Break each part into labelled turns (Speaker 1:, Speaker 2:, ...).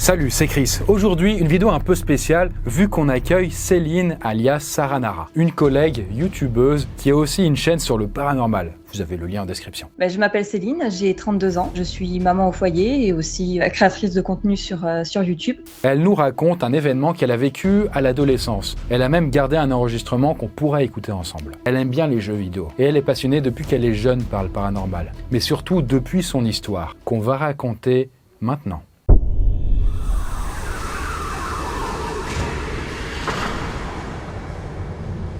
Speaker 1: Salut, c'est Chris. Aujourd'hui, une vidéo un peu spéciale vu qu'on accueille Céline alias Saranara, une collègue youtubeuse qui a aussi une chaîne sur le paranormal. Vous avez le lien en description.
Speaker 2: Je m'appelle Céline, j'ai 32 ans. Je suis maman au foyer et aussi créatrice de contenu sur YouTube.
Speaker 1: Elle nous raconte un événement qu'elle a vécu à l'adolescence. Elle a même gardé un enregistrement qu'on pourrait écouter ensemble. Elle aime bien les jeux vidéo et elle est passionnée depuis qu'elle est jeune par le paranormal. Mais surtout depuis son histoire, qu'on va raconter maintenant.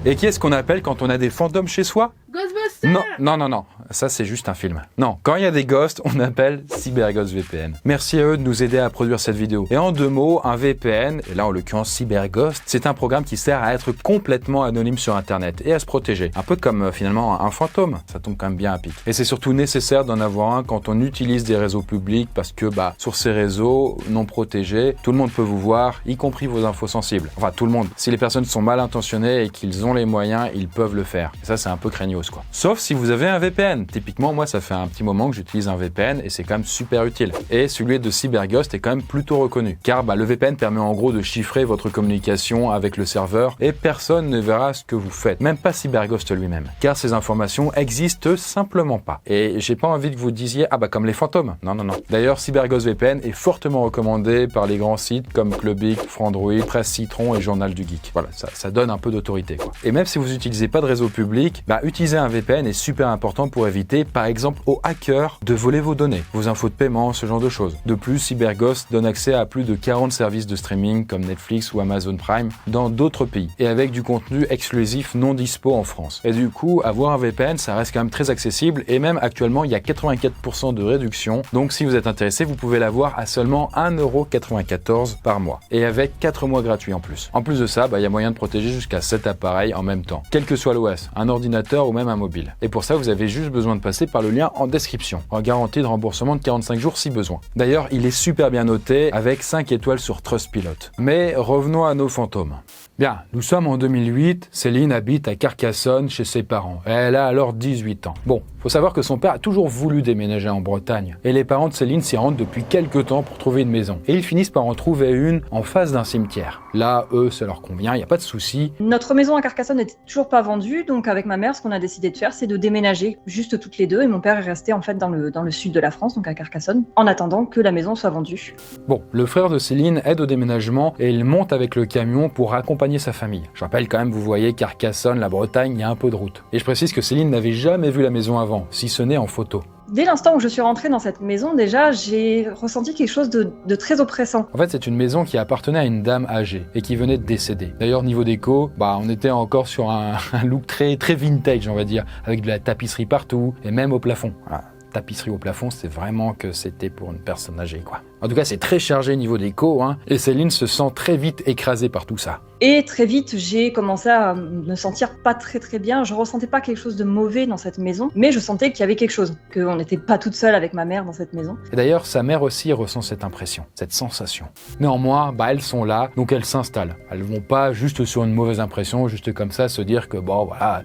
Speaker 1: Et qui est-ce qu'on appelle quand on a des fantômes chez soi ?
Speaker 3: Ghostbusters!
Speaker 1: Non, ça c'est juste un film. Non, quand il y a des ghosts, on appelle CyberGhost VPN. Merci à eux de nous aider à produire cette vidéo. Et en 2 mots, un VPN, et là en l'occurrence CyberGhost, c'est un programme qui sert à être complètement anonyme sur Internet et à se protéger. Un peu comme finalement un fantôme, ça tombe quand même bien à pic. Et c'est surtout nécessaire d'en avoir un quand on utilise des réseaux publics parce que sur ces réseaux non protégés, tout le monde peut vous voir, y compris vos infos sensibles. Enfin tout le monde. Si les personnes sont mal intentionnées et qu'ils ont les moyens, ils peuvent le faire. Et ça c'est un peu craignos quoi. Sauf si vous avez un VPN. Typiquement, moi, ça fait un petit moment que j'utilise un VPN et c'est quand même super utile. Et celui de CyberGhost est quand même plutôt reconnu. Car le VPN permet en gros de chiffrer votre communication avec le serveur et personne ne verra ce que vous faites. Même pas CyberGhost lui-même. Car ces informations existent simplement pas. Et j'ai pas envie que vous disiez, comme les fantômes. Non. D'ailleurs, CyberGhost VPN est fortement recommandé par les grands sites comme Clubic, Frandroid, Presse Citron et Journal du Geek. Voilà, ça donne un peu d'autorité quoi. Et même si vous n'utilisez pas de réseau public, utiliser un VPN est super important pour éviter, par exemple, aux hackers de voler vos données, vos infos de paiement, ce genre de choses. De plus, CyberGhost donne accès à plus de 40 services de streaming comme Netflix ou Amazon Prime dans d'autres pays et avec du contenu exclusif non dispo en France. Et du coup, avoir un VPN, ça reste quand même très accessible et même actuellement, il y a 84% de réduction. Donc, si vous êtes intéressé, vous pouvez l'avoir à seulement 1,94€ par mois et avec 4 mois gratuits en plus. En plus de ça, il y a moyen de protéger jusqu'à 7 appareils en même temps, quel que soit l'OS, un ordinateur ou même un mobile. Et pour ça, vous avez juste besoin de passer par le lien en description, en garantie de remboursement de 45 jours si besoin. D'ailleurs, il est super bien noté avec 5 étoiles sur Trustpilot. Mais revenons à nos fantômes. Bien, nous sommes en 2008, Céline habite à Carcassonne chez ses parents. Elle a alors 18 ans. Bon, faut savoir que son père a toujours voulu déménager en Bretagne. Et les parents de Céline s'y rendent depuis quelques temps pour trouver une maison. Et ils finissent par en trouver une en face d'un cimetière. Là, eux, ça leur convient, il n'y a pas de souci.
Speaker 2: Notre maison à Carcassonne n'était toujours pas vendue, donc avec ma mère, ce qu'on a décidé de faire, c'est de déménager juste toutes les deux. Et mon père est resté en fait dans le sud de la France, donc à Carcassonne, en attendant que la maison soit vendue.
Speaker 1: Bon, le frère de Céline aide au déménagement et il monte avec le camion pour accompagner sa famille. Je rappelle quand même, vous voyez, Carcassonne, la Bretagne, il y a un peu de route. Et je précise que Céline n'avait jamais vu la maison avant, si ce n'est en photo.
Speaker 2: Dès l'instant où je suis rentrée dans cette maison, déjà, j'ai ressenti quelque chose de très oppressant.
Speaker 1: En fait, c'est une maison qui appartenait à une dame âgée et qui venait de décéder. D'ailleurs, niveau déco, on était encore sur un look très vintage, on va dire, avec de la tapisserie partout et même au plafond. Voilà. Tapisserie au plafond, c'est vraiment que c'était pour une personne âgée, quoi. En tout cas, c'est très chargé niveau déco, et Céline se sent très vite écrasée par tout ça.
Speaker 2: Et très vite, j'ai commencé à me sentir pas très bien. Je ressentais pas quelque chose de mauvais dans cette maison, mais je sentais qu'il y avait quelque chose, qu'on n'était pas toute seule avec ma mère dans cette maison.
Speaker 1: Et d'ailleurs, sa mère aussi ressent cette impression, cette sensation. Néanmoins, elles sont là, donc elles s'installent. Elles vont pas juste sur une mauvaise impression, juste comme ça, se dire que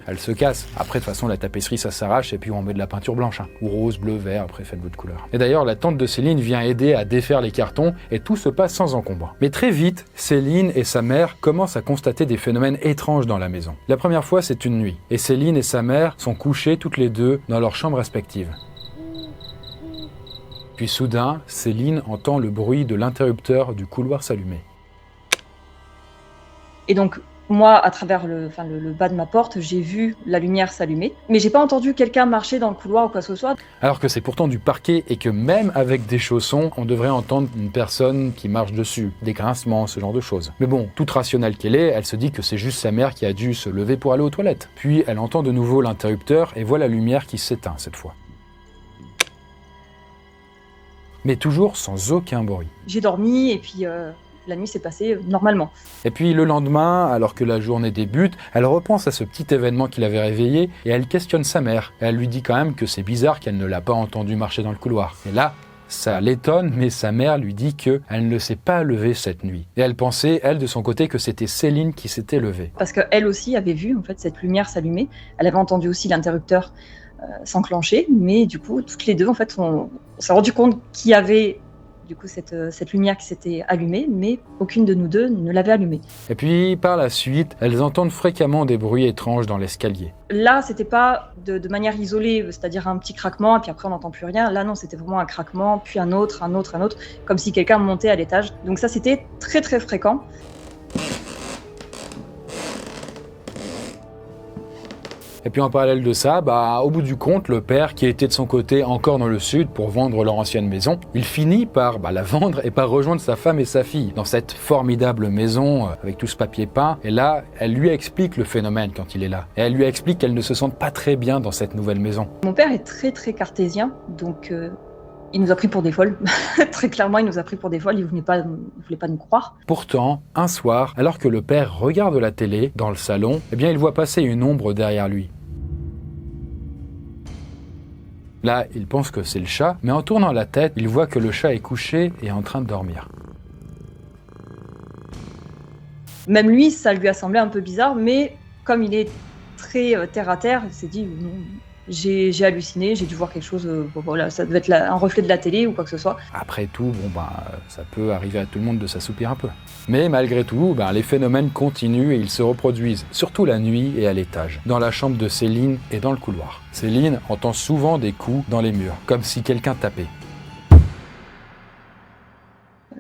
Speaker 1: elles se cassent. Après, de toute façon, la tapisserie, ça s'arrache et puis on met de la peinture blanche, ou rose, bleu, vert, après faites votre couleur. Et d'ailleurs, la tante de Céline vient aider à défaire les cartons et tout se passe sans encombre. Mais très vite, Céline et sa mère commencent à constater des phénomènes étranges dans la maison. La première fois, c'est une nuit et Céline et sa mère sont couchées toutes les deux dans leurs chambres respectives. Puis soudain, Céline entend le bruit de l'interrupteur du couloir s'allumer.
Speaker 2: Et donc, moi, à travers le bas de ma porte, j'ai vu la lumière s'allumer, mais j'ai pas entendu quelqu'un marcher dans le couloir ou quoi que ce soit.
Speaker 1: Alors que c'est pourtant du parquet et que même avec des chaussons, on devrait entendre une personne qui marche dessus, des grincements, ce genre de choses. Mais bon, toute rationnelle qu'elle est, elle se dit que c'est juste sa mère qui a dû se lever pour aller aux toilettes. Puis elle entend de nouveau l'interrupteur et voit la lumière qui s'éteint cette fois. Mais toujours sans aucun bruit.
Speaker 2: J'ai dormi et puis la nuit s'est passée normalement.
Speaker 1: Et puis le lendemain, alors que la journée débute, elle repense à ce petit événement qui l'avait réveillée et elle questionne sa mère. Et elle lui dit quand même que c'est bizarre qu'elle ne l'a pas entendu marcher dans le couloir. Et là, ça l'étonne, mais sa mère lui dit qu'elle ne s'est pas levée cette nuit. Et elle pensait, elle, de son côté, que c'était Céline qui s'était levée.
Speaker 2: Parce qu'elle aussi avait vu en fait cette lumière s'allumer. Elle avait entendu aussi l'interrupteur s'enclencher, mais du coup, toutes les deux, en fait, on s'est rendu compte qu'il y avait du coup cette lumière qui s'était allumée, mais aucune de nous deux ne l'avait allumée.
Speaker 1: Et puis, par la suite, elles entendent fréquemment des bruits étranges dans l'escalier.
Speaker 2: Là, c'était pas de manière isolée, c'est-à-dire un petit craquement, et puis après on n'entend plus rien. Là, non, c'était vraiment un craquement, puis un autre, comme si quelqu'un montait à l'étage. Donc ça, c'était très très fréquent.
Speaker 1: Et puis en parallèle de ça, au bout du compte, le père, qui était de son côté encore dans le sud pour vendre leur ancienne maison, il finit par la vendre et par rejoindre sa femme et sa fille dans cette formidable maison avec tout ce papier peint. Et là, elle lui explique le phénomène quand il est là. Et elle lui explique qu'elle ne se sente pas très bien dans cette nouvelle maison.
Speaker 2: Mon père est très très cartésien, donc il nous a pris pour des folles. Très clairement, il nous a pris pour des folles, il voulait pas nous croire.
Speaker 1: Pourtant, un soir, alors que le père regarde la télé dans le salon, il voit passer une ombre derrière lui. Là, il pense que c'est le chat, mais en tournant la tête, il voit que le chat est couché et en train de dormir.
Speaker 2: Même lui, ça lui a semblé un peu bizarre, mais comme il est très terre à terre, il s'est dit non, j'ai halluciné, j'ai dû voir quelque chose, voilà, ça devait être un reflet de la télé ou quoi que ce soit.
Speaker 1: Après tout, ça peut arriver à tout le monde de s'assoupir un peu. Mais malgré tout, les phénomènes continuent et ils se reproduisent, surtout la nuit et à l'étage, dans la chambre de Céline et dans le couloir. Céline entend souvent des coups dans les murs, comme si quelqu'un tapait.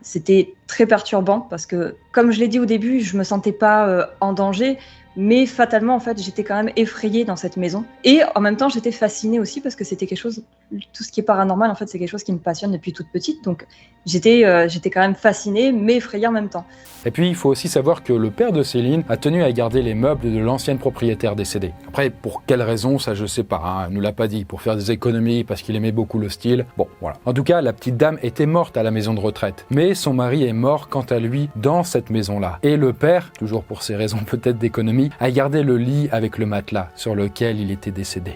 Speaker 2: C'était très perturbant parce que, comme je l'ai dit au début, je me sentais pas en danger, mais fatalement, en fait, j'étais quand même effrayée dans cette maison. Et en même temps, j'étais fascinée aussi parce que c'était quelque chose, tout ce qui est paranormal, en fait, c'est quelque chose qui me passionne depuis toute petite. Donc, j'étais quand même fascinée, mais effrayée en même temps.
Speaker 1: Et puis, il faut aussi savoir que le père de Céline a tenu à garder les meubles de l'ancienne propriétaire décédée. Après, pour quelle raison, ça je sais pas, elle nous l'a pas dit. Pour faire des économies, parce qu'il aimait beaucoup le style. Bon, voilà. En tout cas, la petite dame était morte à la maison de retraite. Mais son mari est mort, quant à lui, dans cette maison-là. Et le père, toujours pour ces raisons peut-être d'économie, a gardé le lit avec le matelas sur lequel il était décédé.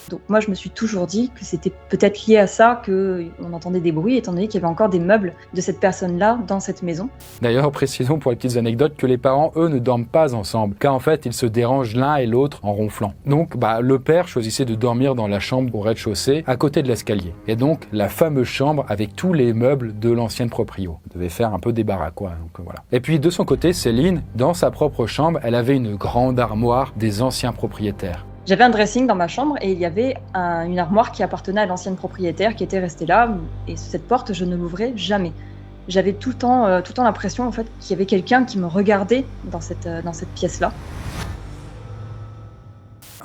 Speaker 2: Donc moi, je me suis toujours dit que c'était peut-être lié à ça qu'on entendait des bruits, étant donné qu'il y avait encore des meubles de cette personne-là dans cette maison.
Speaker 1: D'ailleurs, précisons pour les petites anecdotes que les parents, eux, ne dorment pas ensemble, car en fait, ils se dérangent l'un et l'autre en ronflant. Donc, le père choisissait de dormir dans la chambre au rez-de-chaussée, à côté de l'escalier. Et donc, la fameuse chambre avec tous les meubles de l'ancienne proprio. On devait faire un peu débarras, quoi. Donc, voilà. Et puis, de son côté, Céline, dans sa propre chambre, elle avait une grande armoire des anciens propriétaires.
Speaker 2: J'avais un dressing dans ma chambre et il y avait une armoire qui appartenait à l'ancienne propriétaire qui était restée là, et cette porte, je ne l'ouvrais jamais. J'avais tout le temps l'impression en fait qu'il y avait quelqu'un qui me regardait dans cette pièce-là.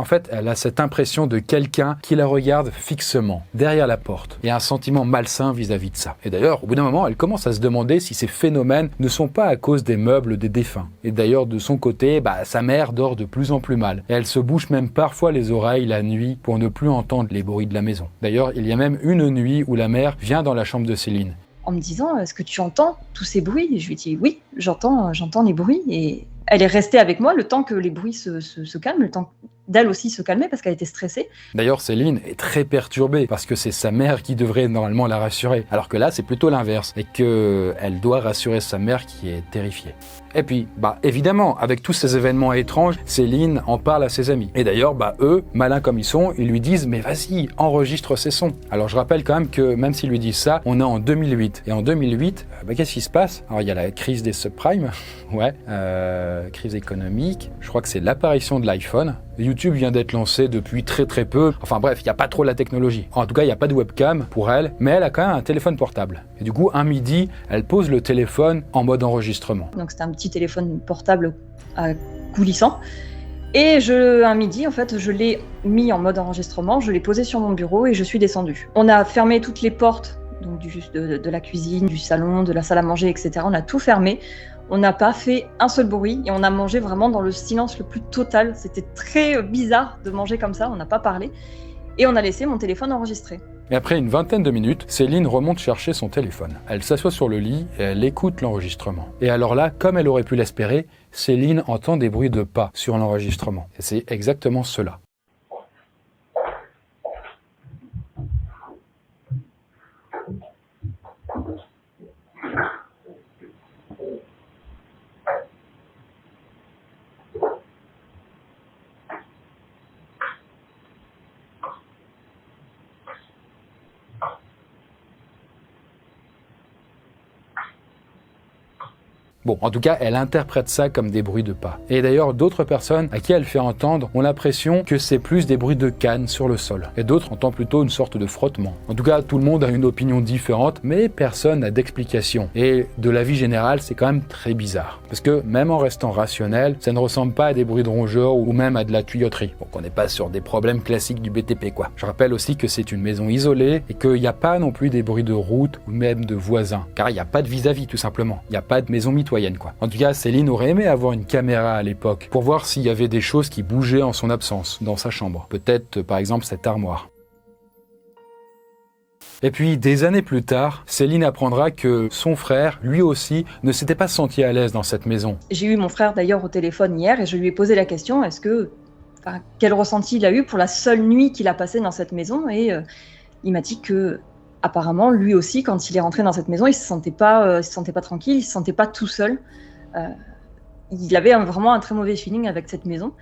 Speaker 1: En fait, elle a cette impression de quelqu'un qui la regarde fixement, derrière la porte, et un sentiment malsain vis-à-vis de ça. Et d'ailleurs, au bout d'un moment, elle commence à se demander si ces phénomènes ne sont pas à cause des meubles des défunts. Et d'ailleurs, de son côté, sa mère dort de plus en plus mal. Et elle se bouche même parfois les oreilles la nuit pour ne plus entendre les bruits de la maison. D'ailleurs, il y a même une nuit où la mère vient dans la chambre de Céline.
Speaker 2: En me disant, est-ce que tu entends tous ces bruits? Et je lui dis, oui, j'entends les bruits. Et elle est restée avec moi le temps que les bruits se calment, le temps d'elle aussi se calmer parce qu'elle était stressée.
Speaker 1: D'ailleurs, Céline est très perturbée parce que c'est sa mère qui devrait normalement la rassurer. Alors que là, c'est plutôt l'inverse et qu'elle doit rassurer sa mère qui est terrifiée. Et puis, évidemment, avec tous ces événements étranges, Céline en parle à ses amis. Et d'ailleurs, eux, malins comme ils sont, ils lui disent « Mais vas-y, enregistre ces sons ». Alors je rappelle quand même que même s'ils lui disent ça, on est en 2008. Et en 2008, qu'est-ce qui se passe? Alors il y a la crise des subprimes, crise économique. Je crois que c'est l'apparition de l'iPhone. YouTube vient d'être lancé depuis très très peu. Enfin bref, il n'y a pas trop la technologie. En tout cas, il n'y a pas de webcam pour elle, mais elle a quand même un téléphone portable. Et du coup, un midi, elle pose le téléphone en mode enregistrement.
Speaker 2: Donc c'était un petit téléphone portable coulissant. Et un midi, en fait, je l'ai mis en mode enregistrement, je l'ai posé sur mon bureau et je suis descendue. On a fermé toutes les portes donc de la cuisine, du salon, de la salle à manger, etc. On a tout fermé. On n'a pas fait un seul bruit et on a mangé vraiment dans le silence le plus total. C'était très bizarre de manger comme ça, on n'a pas parlé. Et on a laissé mon téléphone enregistré.
Speaker 1: Et après une vingtaine de minutes, Céline remonte chercher son téléphone. Elle s'assoit sur le lit et elle écoute l'enregistrement. Et alors là, comme elle aurait pu l'espérer, Céline entend des bruits de pas sur l'enregistrement. Et c'est exactement cela. Bon, en tout cas, elle interprète ça comme des bruits de pas. Et d'ailleurs, d'autres personnes à qui elle fait entendre ont l'impression que c'est plus des bruits de canne sur le sol. Et d'autres entendent plutôt une sorte de frottement. En tout cas, tout le monde a une opinion différente, mais personne n'a d'explication. Et de l'avis général, c'est quand même très bizarre. Parce que même en restant rationnel, ça ne ressemble pas à des bruits de rongeurs ou même à de la tuyauterie. Donc on n'est pas sur des problèmes classiques du BTP, quoi. Je rappelle aussi que c'est une maison isolée et qu'il n'y a pas non plus des bruits de route ou même de voisins. Car il n'y a pas de vis-à-vis, tout simplement. Il n'y a pas de maison mitoyenne, quoi. En tout cas, Céline aurait aimé avoir une caméra à l'époque pour voir s'il y avait des choses qui bougeaient en son absence dans sa chambre. Peut-être, par exemple, cette armoire. Et puis, des années plus tard, Céline apprendra que son frère, lui aussi, ne s'était pas senti à l'aise dans cette maison.
Speaker 2: J'ai eu mon frère d'ailleurs au téléphone hier et je lui ai posé la question, quel ressenti il a eu pour la seule nuit qu'il a passée dans cette maison, et il m'a dit que apparemment lui aussi, quand il est rentré dans cette maison, il se sentait pas tranquille, il se sentait pas tout seul. Il avait vraiment un très mauvais feeling avec cette maison.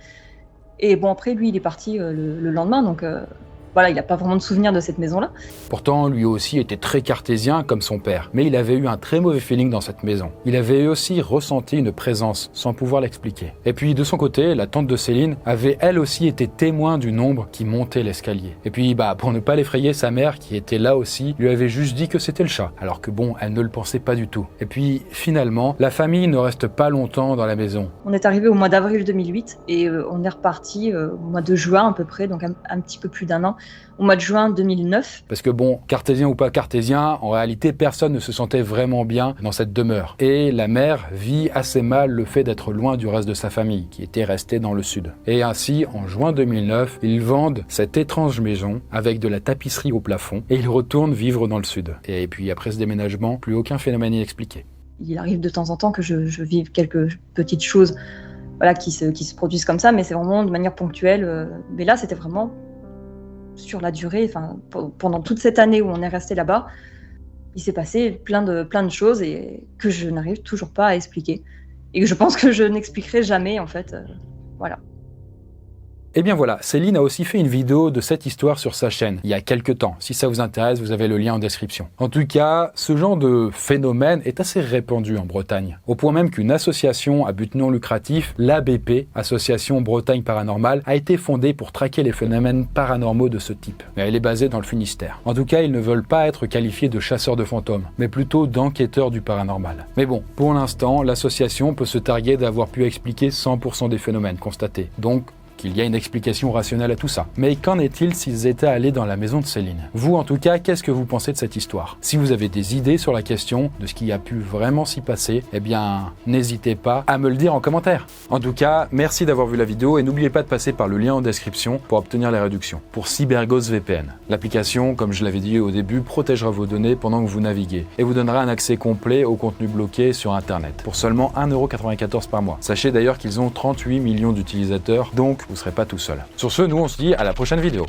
Speaker 2: Et bon, après lui, il est parti le lendemain, donc voilà, il n'a pas vraiment de souvenir de cette maison-là.
Speaker 1: Pourtant, lui aussi était très cartésien comme son père, mais il avait eu un très mauvais feeling dans cette maison. Il avait aussi ressenti une présence, sans pouvoir l'expliquer. Et puis, de son côté, la tante de Céline avait elle aussi été témoin d'une ombre qui montait l'escalier. Et puis, pour ne pas l'effrayer, sa mère, qui était là aussi, lui avait juste dit que c'était le chat, alors que bon, elle ne le pensait pas du tout. Et puis, finalement, la famille ne reste pas longtemps dans la maison.
Speaker 2: On est arrivé au mois d'avril 2008 et on est reparti au mois de juin à peu près, donc un petit peu plus d'un an, au mois de juin 2009.
Speaker 1: Parce que bon, cartésien ou pas cartésien, en réalité, personne ne se sentait vraiment bien dans cette demeure. Et la mère vit assez mal le fait d'être loin du reste de sa famille, qui était restée dans le sud. Et ainsi, en juin 2009, ils vendent cette étrange maison avec de la tapisserie au plafond et ils retournent vivre dans le sud. Et puis après ce déménagement, plus aucun phénomène inexpliqué.
Speaker 2: Il arrive de temps en temps que je vive quelques petites choses qui se produisent comme ça, mais c'est vraiment de manière ponctuelle. Mais là, c'était vraiment sur la durée, pendant toute cette année où on est resté là-bas, il s'est passé plein de choses et que je n'arrive toujours pas à expliquer. Et que je pense que je n'expliquerai jamais, en fait. Voilà.
Speaker 1: Et bien voilà, Céline a aussi fait une vidéo de cette histoire sur sa chaîne, il y a quelques temps. Si ça vous intéresse, vous avez le lien en description. En tout cas, ce genre de phénomène est assez répandu en Bretagne. Au point même qu'une association à but non lucratif, l'ABP, Association Bretagne Paranormale, a été fondée pour traquer les phénomènes paranormaux de ce type. Mais elle est basée dans le Finistère. En tout cas, ils ne veulent pas être qualifiés de chasseurs de fantômes, mais plutôt d'enquêteurs du paranormal. Mais bon, pour l'instant, l'association peut se targuer d'avoir pu expliquer 100% des phénomènes constatés. Donc, qu'il y a une explication rationnelle à tout ça. Mais qu'en est-il s'ils étaient allés dans la maison de Céline? Vous, en tout cas, qu'est-ce que vous pensez de cette histoire? Si vous avez des idées sur la question de ce qui a pu vraiment s'y passer, eh bien, n'hésitez pas à me le dire en commentaire. En tout cas, merci d'avoir vu la vidéo et n'oubliez pas de passer par le lien en description pour obtenir les réductions. Pour CyberGhost VPN, l'application, comme je l'avais dit au début, protégera vos données pendant que vous naviguez et vous donnera un accès complet au contenu bloqué sur Internet pour seulement 1,94 € par mois. Sachez d'ailleurs qu'ils ont 38 millions d'utilisateurs, donc vous ne serez pas tout seul. Sur ce, nous on se dit à la prochaine vidéo.